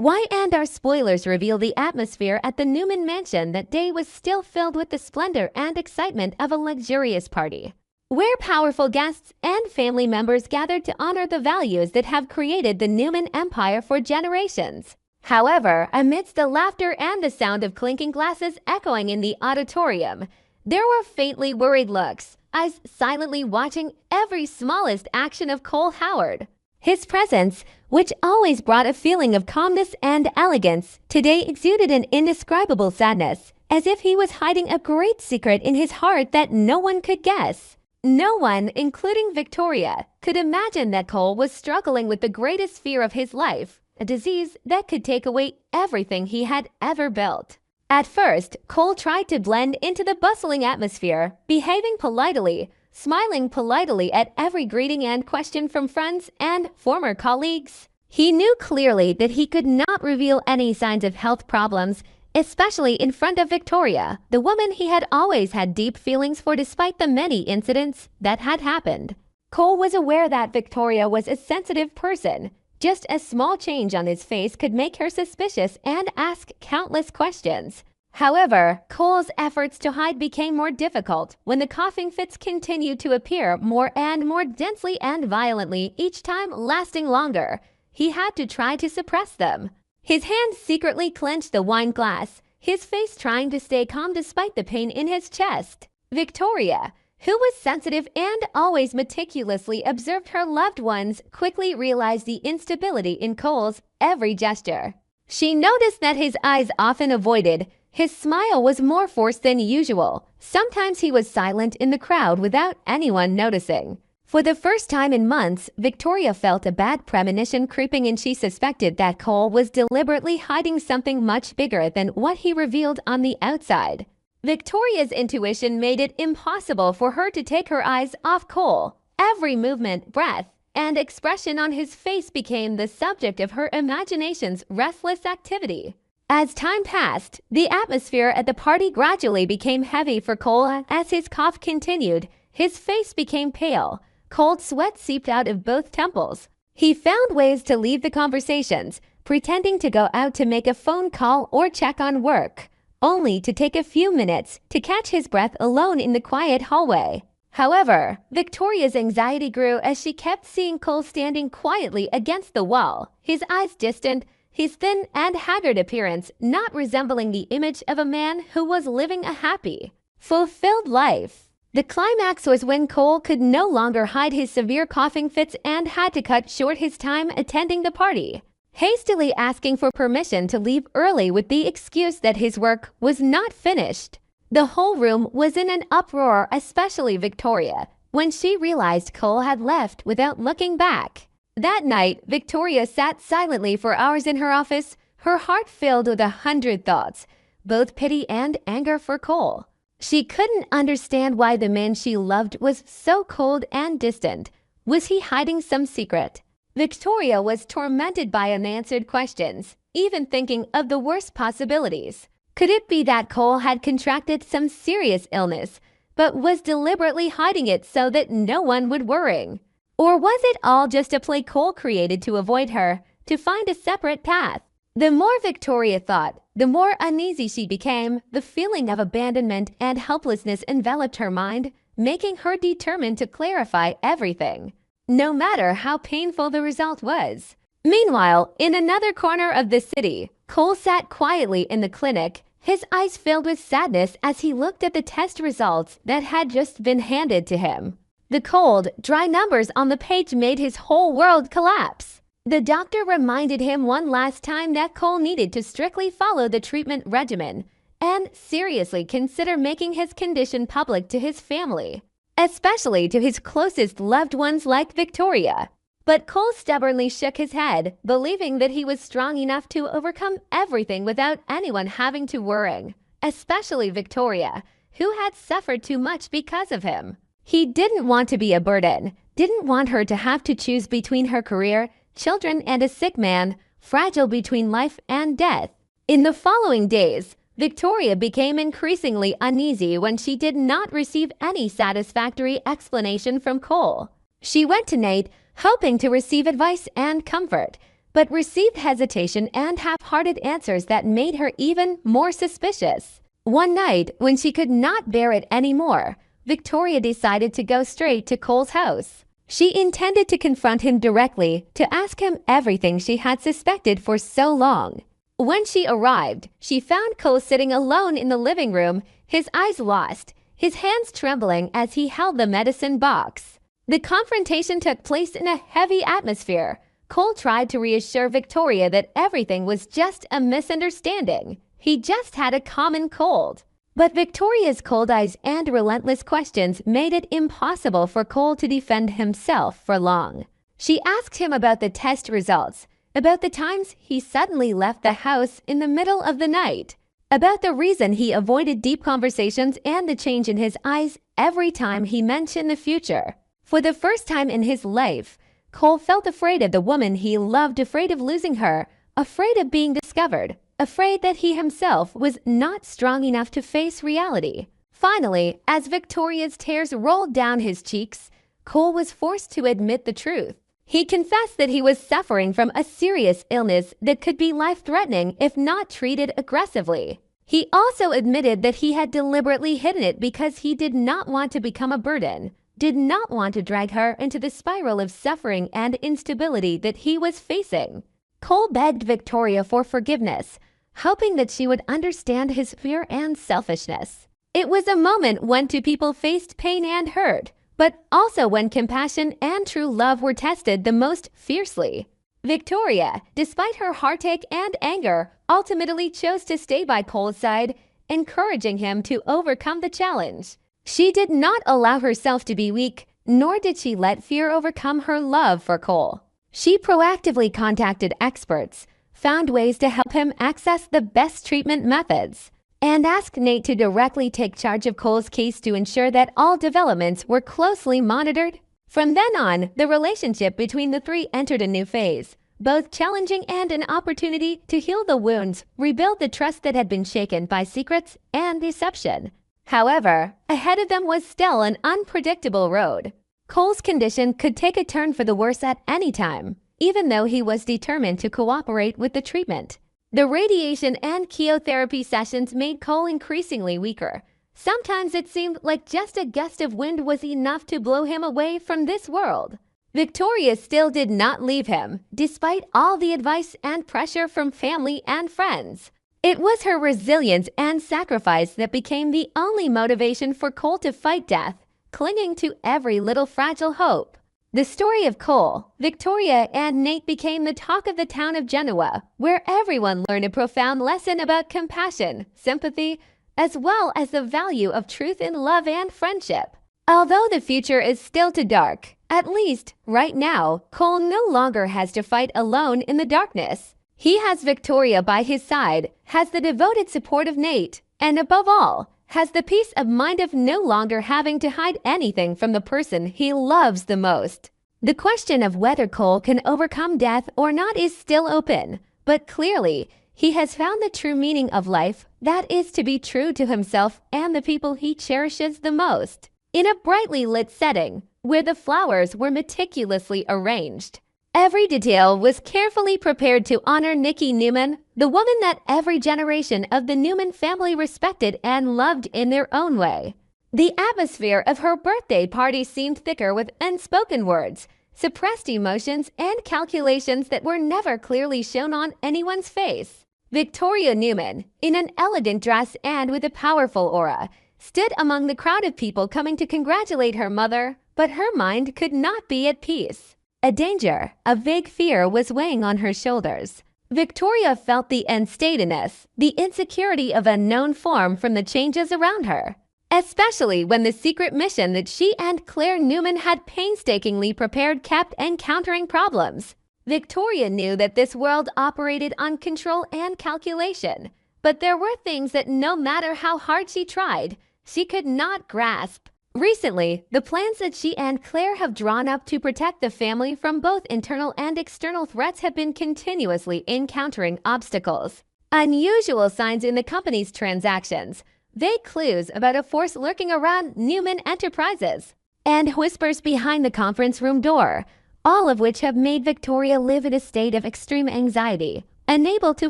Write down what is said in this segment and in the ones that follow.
Y&R Spoilers reveal the atmosphere at the Newman mansion that day was still filled with the splendor and excitement of a luxurious party, where powerful guests and family members gathered to honor the values that have created the Newman empire for generations. However, amidst the laughter and the sound of clinking glasses echoing in the auditorium, there were faintly worried looks, eyes silently watching every smallest action of Cole Howard. His presence, which always brought a feeling of calmness and elegance, today exuded an indescribable sadness, as if he was hiding a great secret in his heart that no one could guess. No one, including Victoria, could imagine that Cole was struggling with the greatest fear of his life, a disease that could take away everything he had ever built. At first, Cole tried to blend into the bustling atmosphere, behaving politely, smiling politely at every greeting and question from friends and former colleagues. He knew clearly that he could not reveal any signs of health problems, especially in front of Victoria, the woman he had always had deep feelings for despite the many incidents that had happened. Cole was aware that Victoria was a sensitive person. Just a small change on his face could make her suspicious and ask countless questions. However, Cole's efforts to hide became more difficult when the coughing fits continued to appear more and more densely and violently, each time lasting longer. He had to try to suppress them. His hand secretly clenched the wine glass, his face trying to stay calm despite the pain in his chest. Victoria, who was sensitive and always meticulously observed her loved ones, quickly realized the instability in Cole's every gesture. She noticed that his eyes often avoided. His smile was more forced than usual. Sometimes he was silent in the crowd without anyone noticing. For the first time in months, Victoria felt a bad premonition creeping and she suspected that Cole was deliberately hiding something much bigger than what he revealed on the outside. Victoria's intuition made it impossible for her to take her eyes off Cole. Every movement, breath, and expression on his face became the subject of her imagination's restless activity. As time passed, the atmosphere at the party gradually became heavy for Cole as his cough continued. His face became pale. Cold sweat seeped out of both temples. He found ways to leave the conversations, pretending to go out to make a phone call or check on work, only to take a few minutes to catch his breath alone in the quiet hallway. However, Victoria's anxiety grew as she kept seeing Cole standing quietly against the wall, his eyes distant, his thin and haggard appearance not resembling the image of a man who was living a happy, fulfilled life. The climax was when Cole could no longer hide his severe coughing fits and had to cut short his time attending the party, hastily asking for permission to leave early with the excuse that his work was not finished. The whole room was in an uproar, especially Victoria, when she realized Cole had left without looking back. That night, Victoria sat silently for hours in her office, her heart filled with 100 thoughts, both pity and anger for Cole. She couldn't understand why the man she loved was so cold and distant. Was he hiding some secret? Victoria was tormented by unanswered questions, even thinking of the worst possibilities. Could it be that Cole had contracted some serious illness, but was deliberately hiding it so that no one would worry? Or was it all just a play Cole created to avoid her, to find a separate path? The more Victoria thought, the more uneasy she became. The feeling of abandonment and helplessness enveloped her mind, making her determined to clarify everything, no matter how painful the result was. Meanwhile, in another corner of the city, Cole sat quietly in the clinic, his eyes filled with sadness as he looked at the test results that had just been handed to him. The cold, dry numbers on the page made his whole world collapse. The doctor reminded him one last time that Cole needed to strictly follow the treatment regimen and seriously consider making his condition public to his family, especially to his closest loved ones like Victoria. But Cole stubbornly shook his head, believing that he was strong enough to overcome everything without anyone having to worry, especially Victoria, who had suffered too much because of him. He didn't want to be a burden, didn't want her to have to choose between her career, children, and a sick man, fragile between life and death. In the following days, Victoria became increasingly uneasy when she did not receive any satisfactory explanation from Cole. She went to Nate, hoping to receive advice and comfort, but received hesitation and half-hearted answers that made her even more suspicious. One night, when she could not bear it anymore, Victoria decided to go straight to Cole's house. She intended to confront him directly, to ask him everything she had suspected for so long. When she arrived, she found Cole sitting alone in the living room, his eyes lost, his hands trembling as he held the medicine box. The confrontation took place in a heavy atmosphere. Cole tried to reassure Victoria that everything was just a misunderstanding. He just had a common cold. But Victoria's cold eyes and relentless questions made it impossible for Cole to defend himself for long. She asked him about the test results, about the times he suddenly left the house in the middle of the night, about the reason he avoided deep conversations and the change in his eyes every time he mentioned the future. For the first time in his life, Cole felt afraid of the woman he loved, afraid of losing her, afraid of being discovered, afraid that he himself was not strong enough to face reality. Finally, as Victoria's tears rolled down his cheeks, Cole was forced to admit the truth. He confessed that he was suffering from a serious illness that could be life-threatening if not treated aggressively. He also admitted that he had deliberately hidden it because he did not want to become a burden, did not want to drag her into the spiral of suffering and instability that he was facing. Cole begged Victoria for forgiveness, hoping that she would understand his fear and selfishness. It was a moment when two people faced pain and hurt, but also when compassion and true love were tested the most fiercely. Victoria, despite her heartache and anger, ultimately chose to stay by Cole's side, encouraging him to overcome the challenge. She did not allow herself to be weak, nor did she let fear overcome her love for Cole. She proactively contacted experts, found ways to help him access the best treatment methods, and asked Nate to directly take charge of Cole's case to ensure that all developments were closely monitored. From then on, the relationship between the three entered a new phase, both challenging and an opportunity to heal the wounds, rebuild the trust that had been shaken by secrets and deception. However, ahead of them was still an unpredictable road. Cole's condition could take a turn for the worse at any time, even though he was determined to cooperate with the treatment. The radiation and chemotherapy sessions made Cole increasingly weaker. Sometimes it seemed like just a gust of wind was enough to blow him away from this world. Victoria still did not leave him, despite all the advice and pressure from family and friends. It was her resilience and sacrifice that became the only motivation for Cole to fight death, clinging to every little fragile hope. The story of Cole, Victoria, and Nate became the talk of the town of Genoa, where everyone learned a profound lesson about compassion, sympathy, as well as the value of truth in love and friendship. Although the future is still too dark, at least right now, Cole no longer has to fight alone in the darkness. He has Victoria by his side, has the devoted support of Nate, and above all, has the peace of mind of no longer having to hide anything from the person he loves the most. The question of whether Cole can overcome death or not is still open, but clearly, he has found the true meaning of life, that is to be true to himself and the people he cherishes the most. In a brightly lit setting, where the flowers were meticulously arranged, every detail was carefully prepared to honor Nikki Newman, the woman that every generation of the Newman family respected and loved in their own way. The atmosphere of her birthday party seemed thicker with unspoken words, suppressed emotions, and calculations that were never clearly shown on anyone's face. Victoria Newman, in an elegant dress and with a powerful aura, stood among the crowd of people coming to congratulate her mother, but her mind could not be at peace. A danger, a vague fear was weighing on her shoulders. Victoria felt the unsteadiness, the insecurity of unknown form from the changes around her, especially when the secret mission that she and Claire Newman had painstakingly prepared kept encountering problems. Victoria knew that this world operated on control and calculation, but there were things that no matter how hard she tried, she could not grasp. Recently, the plans that she and Claire have drawn up to protect the family from both internal and external threats have been continuously encountering obstacles. Unusual signs in the company's transactions, vague clues about a force lurking around Newman Enterprises, and whispers behind the conference room door, all of which have made Victoria live in a state of extreme anxiety, unable to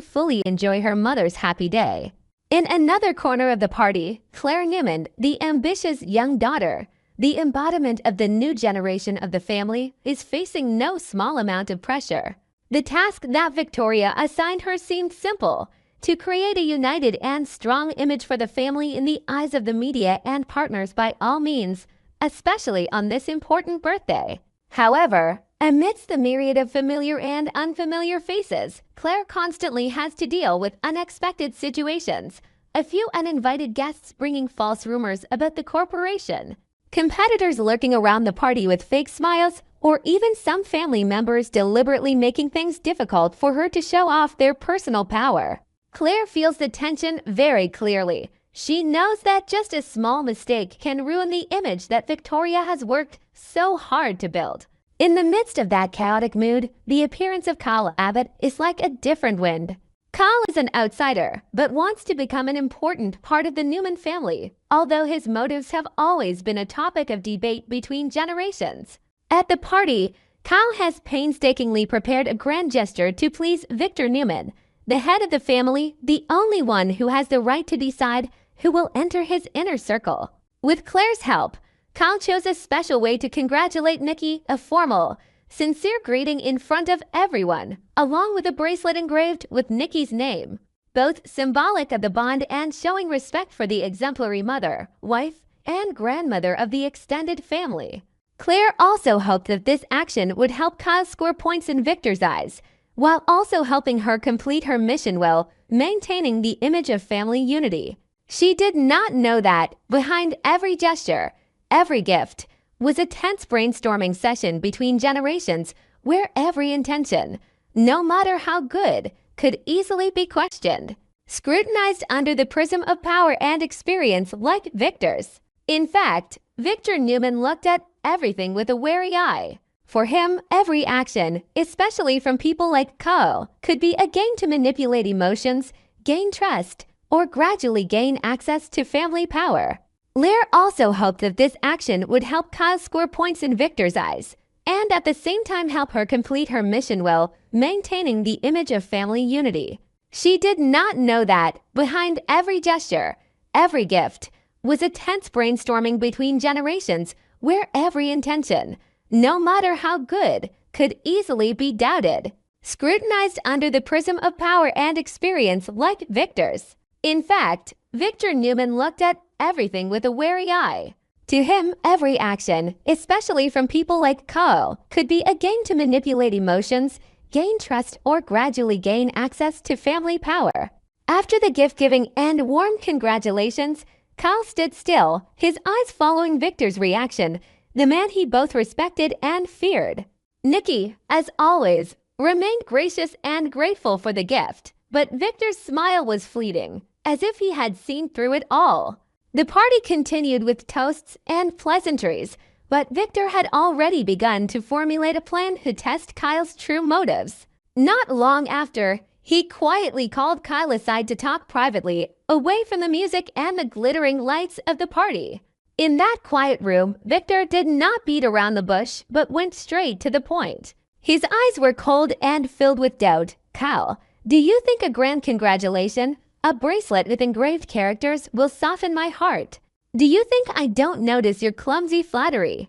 fully enjoy her mother's happy day. In another corner of the party, Claire Newman, the ambitious young daughter, the embodiment of the new generation of the family, is facing no small amount of pressure. The task that Victoria assigned her seemed simple: to create a united and strong image for the family in the eyes of the media and partners by all means, especially on this important birthday. However, amidst the myriad of familiar and unfamiliar faces, Claire constantly has to deal with unexpected situations, a few uninvited guests bringing false rumors about the corporation, competitors lurking around the party with fake smiles, or even some family members deliberately making things difficult for her to show off their personal power. Claire feels the tension very clearly. She knows that just a small mistake can ruin the image that Victoria has worked so hard to build. In the midst of that chaotic mood, the appearance of Kyle Abbott is like a different wind. Kyle is an outsider, but wants to become an important part of the Newman family, although his motives have always been a topic of debate between generations. At the party, Kyle has painstakingly prepared a grand gesture to please Victor Newman, the head of the family, the only one who has the right to decide who will enter his inner circle. With Claire's help, Kyle chose a special way to congratulate Nikki, a formal, sincere greeting in front of everyone, along with a bracelet engraved with Nikki's name, both symbolic of the bond and showing respect for the exemplary mother, wife, and grandmother of the extended family. Claire also hoped that this action would help Kyle score points in Victor's eyes, while also helping her complete her mission while maintaining the image of family unity. She did not know that behind every gesture, every gift, was a tense brainstorming session between generations where every intention, no matter how good, could easily be questioned, scrutinized under the prism of power and experience like Victor's. In fact, Victor Newman looked at everything with a wary eye. For him, every action, especially from people like Kyle, could be a game to manipulate emotions, gain trust, or gradually gain access to family power. Claire also hoped that this action would help Kyle score points in Victor's eyes, and at the same time help her complete her mission while maintaining the image of family unity. She did not know that behind every gesture, every gift, was a tense brainstorming between generations where every intention, no matter how good, could easily be doubted, scrutinized under the prism of power and experience like Victor's. In fact, Victor Newman looked at everything with a wary eye. To him, every action, especially from people like Kyle, could be a game to manipulate emotions, gain trust, or gradually gain access to family power. After the gift-giving and warm congratulations, Kyle stood still, his eyes following Victor's reaction, the man he both respected and feared. Nikki, as always, remained gracious and grateful for the gift, but Victor's smile was fleeting, as if he had seen through it all. The party continued with toasts and pleasantries, but Victor had already begun to formulate a plan to test Kyle's true motives. Not long after, he quietly called Kyle aside to talk privately, away from the music and the glittering lights of the party. In that quiet room, Victor did not beat around the bush, but went straight to the point. His eyes were cold and filled with doubt. "Kyle, do you think a grand congratulation, a bracelet with engraved characters, will soften my heart? Do you think I don't notice your clumsy flattery?"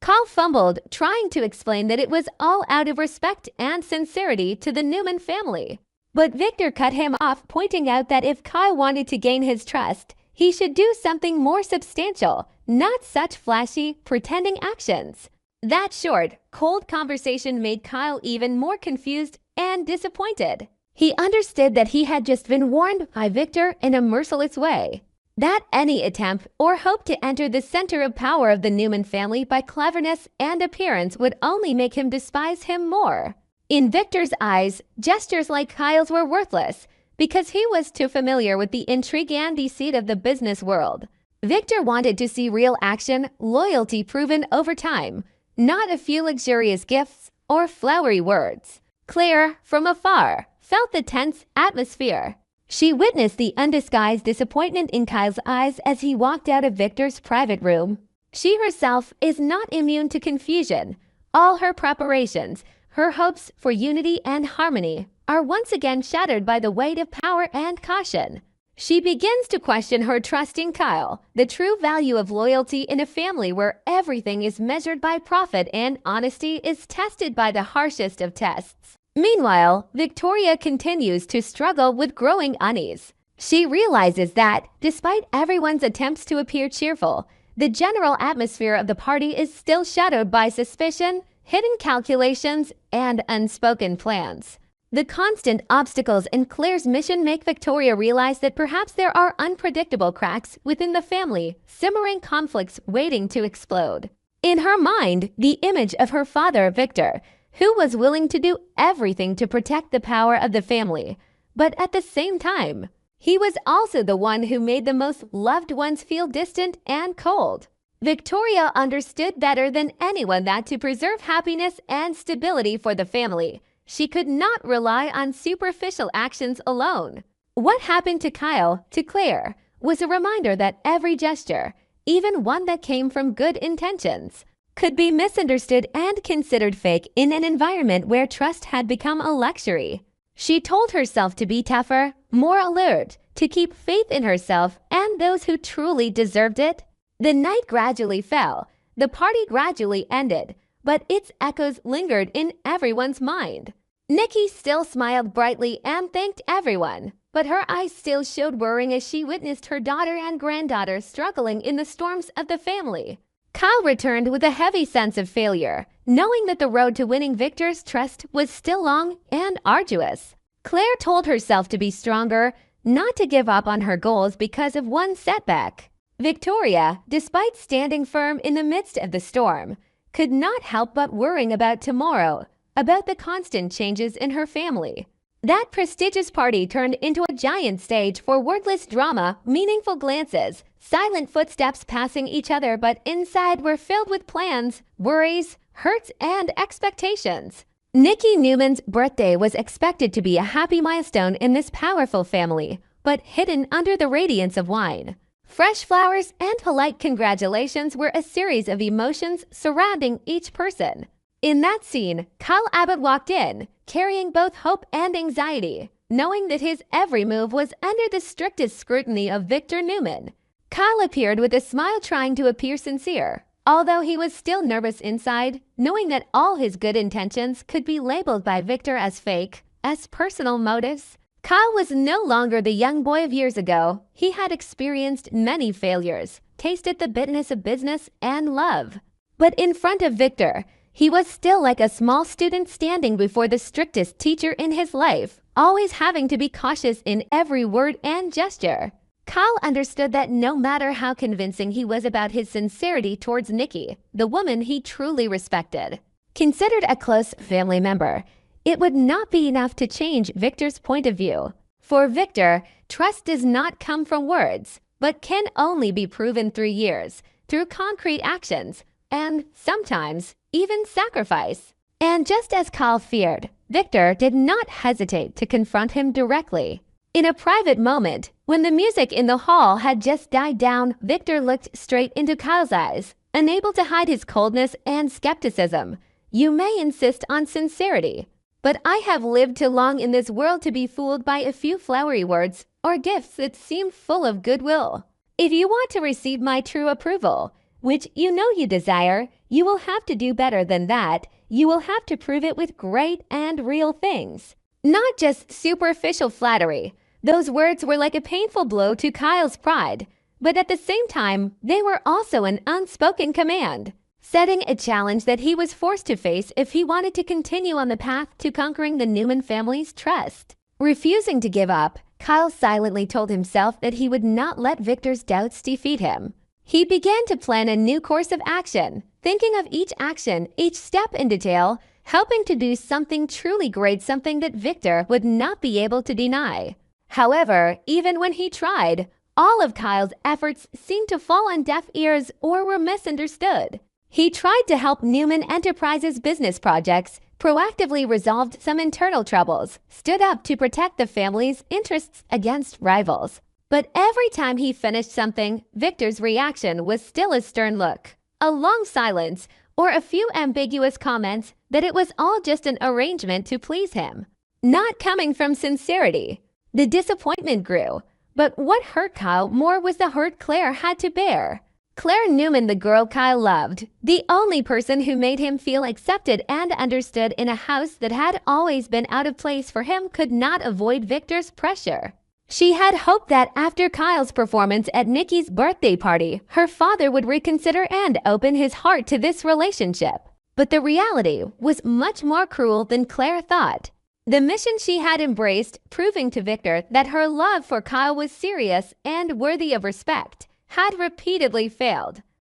Kyle fumbled, trying to explain that it was all out of respect and sincerity to the Newman family. But Victor cut him off, pointing out that if Kyle wanted to gain his trust, he should do something more substantial, not such flashy, pretending actions. That short, cold conversation made Kyle even more confused and disappointed. He understood that he had just been warned by Victor in a merciless way, that any attempt or hope to enter the center of power of the Newman family by cleverness and appearance would only make him despise him more. In Victor's eyes, gestures like Kyle's were worthless because he was too familiar with the intrigue and deceit of the business world. Victor wanted to see real action, loyalty proven over time, not a few luxurious gifts or flowery words. Claire, from afar, felt the tense atmosphere. She witnessed the undisguised disappointment in Kyle's eyes as he walked out of Victor's private room. She herself is not immune to confusion, All her preparations, her hopes for unity and harmony, are once again shattered by the weight of power and caution. She begins to question her trust in Kyle, the true value of loyalty in a family where everything is measured by profit and honesty is tested by the harshest of tests. Meanwhile, Victoria continues to struggle with growing unease. She realizes that, despite everyone's attempts to appear cheerful, the general atmosphere of the party is still shadowed by suspicion, hidden calculations, and unspoken plans. The constant obstacles in Claire's mission make Victoria realize that perhaps there are unpredictable cracks within the family, simmering conflicts waiting to explode. In her mind, the image of her father, Victor, who was willing to do everything to protect the power of the family, but at the same time, he was also the one who made the most loved ones feel distant and cold. Victoria understood better than anyone that to preserve happiness and stability for the family, she could not rely on superficial actions alone. What happened to Kyle, to Claire, was a reminder that every gesture, even one that came from good intentions, could be misunderstood and considered fake in an environment where trust had become a luxury. She told herself to be tougher, more alert, to keep faith in herself and those who truly deserved it. The night gradually fell, the party gradually ended, but its echoes lingered in everyone's mind. Nikki still smiled brightly and thanked everyone, but her eyes still showed worrying as she witnessed her daughter and granddaughter struggling in the storms of the family. Kyle returned with a heavy sense of failure, knowing that the road to winning Victor's trust was still long and arduous. Claire told herself to be stronger, not to give up on her goals because of one setback. Victoria, despite standing firm in the midst of the storm, could not help but worrying about tomorrow, about the constant changes in her family. That prestigious party turned into a giant stage for wordless drama, meaningful glances, silent footsteps passing each other, but inside were filled with plans, worries, hurts, and expectations. Nikki Newman's birthday was expected to be a happy milestone in this powerful family, but hidden under the radiance of wine. Fresh flowers and polite congratulations were a series of emotions surrounding each person. In that scene, Kyle Abbott walked in, carrying both hope and anxiety, knowing that his every move was under the strictest scrutiny of Victor Newman. Kyle appeared with a smile, trying to appear sincere, although he was still nervous inside, knowing that all his good intentions could be labeled by Victor as fake, as personal motives. Kyle was no longer the young boy of years ago. He had experienced many failures, tasted the bitterness of business and love. But in front of Victor, he was still like a small student standing before the strictest teacher in his life, always having to be cautious in every word and gesture. Kyle understood that no matter how convincing he was about his sincerity towards Nikki, the woman he truly respected, considered a close family member, it would not be enough to change Victor's point of view. For Victor, trust does not come from words, but can only be proven through years, through concrete actions, and sometimes even sacrifice. And just as Kyle feared, Victor did not hesitate to confront him directly. In a private moment, when the music in the hall had just died down, Victor looked straight into Kyle's eyes, unable to hide his coldness and skepticism. "You may insist on sincerity, but I have lived too long in this world to be fooled by a few flowery words or gifts that seem full of goodwill. If you want to receive my true approval, which you know you desire, you will have to do better than that. You will have to prove it with great and real things, not just superficial flattery." Those words were like a painful blow to Kyle's pride, but at the same time, they were also an unspoken command, setting a challenge that he was forced to face if he wanted to continue on the path to conquering the Newman family's trust. Refusing to give up, Kyle silently told himself that he would not let Victor's doubts defeat him. He began to plan a new course of action, thinking of each action, each step in detail, helping to do something truly great, something that Victor would not be able to deny. However, even when he tried, all of Kyle's efforts seemed to fall on deaf ears or were misunderstood. He tried to help Newman Enterprises' business projects, proactively resolved some internal troubles, stood up to protect the family's interests against rivals. But every time he finished something, Victor's reaction was still a stern look, a long silence, or a few ambiguous comments that it was all just an arrangement to please him. Not coming from sincerity. The disappointment grew, but what hurt Kyle more was the hurt Claire had to bear. Claire Newman, the girl Kyle loved, the only person who made him feel accepted and understood in a house that had always been out of place for him, could not avoid Victor's pressure. She had hoped that after Kyle's performance at Nikki's birthday party, her father would reconsider and open his heart to this relationship. But the reality was much more cruel than Claire thought. The mission she had embraced, proving to Victor that her love for Kyle was serious and worthy of respect, had repeatedly failed.